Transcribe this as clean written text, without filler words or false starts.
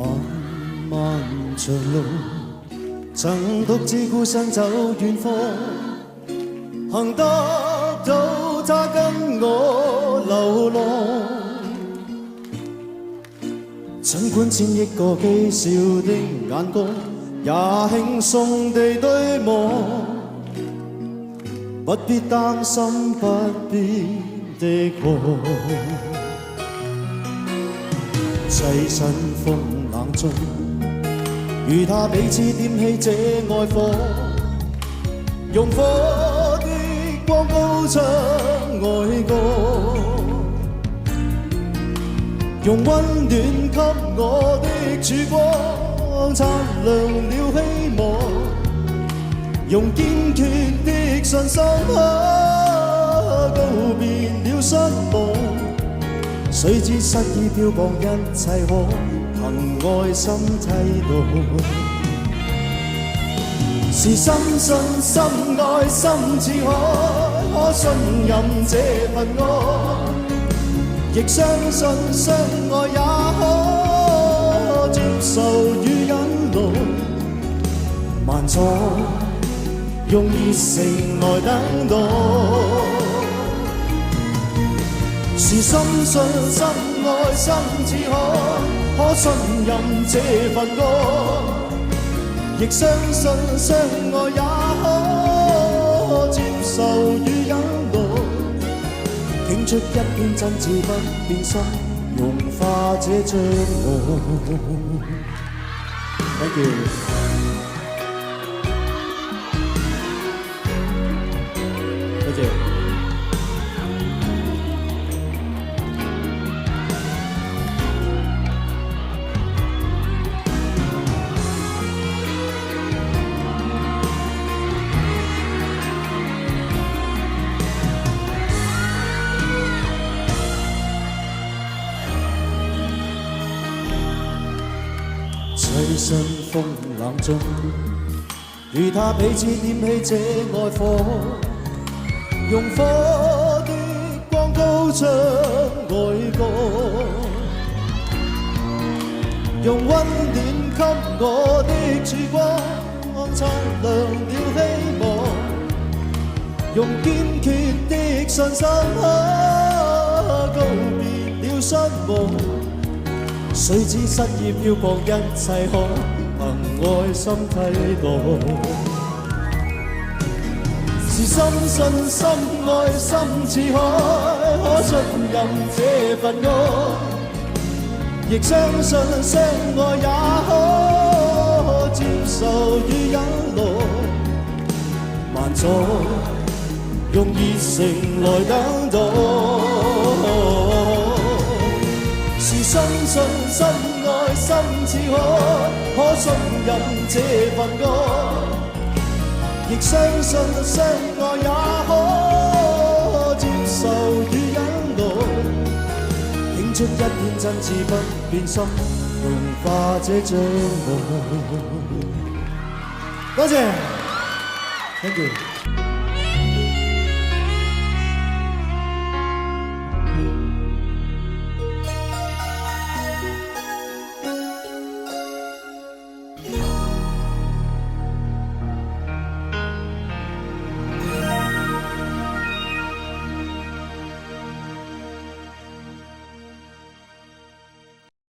漫漫長路，曾獨自孤身走遠方，幸得到他跟我流浪。儘管千億個譏笑的眼光，也輕鬆地對望，不必擔心不必的狂。棲身風冷中，與他彼此點起這愛火，用火的光高唱愛歌，用溫暖給我的曙光擦亮了希望，用堅決的信心告別了失望。誰知失意漂泊，一切可憑愛心替代。是深信深愛心似海，可信任這份愛，亦相信相愛也可接受與忍耐。萬錯用熱誠來等待。是深信深愛心似海，可信任這份愛，亦相信相愛也可接受與忍耐。傾出一片真摯不變心，融化這障礙。Thank you。多謝。棲身風冷中，與他彼此點起這愛火，用火的光高唱愛歌，用溫暖給我的曙光擦亮了希望，用堅決的信心告別了失望。誰知失意漂泊，一切可憑愛心替代。是深信深愛心似海，可信任這份愛，亦相信相愛也可接受與忍耐。萬錯用熱誠來等待。是深信深愛心似海，可信任這份愛，亦相信相愛也可接受與忍耐。傾出一片真摯不變心，融化這障礙。多謝 ，Thank you。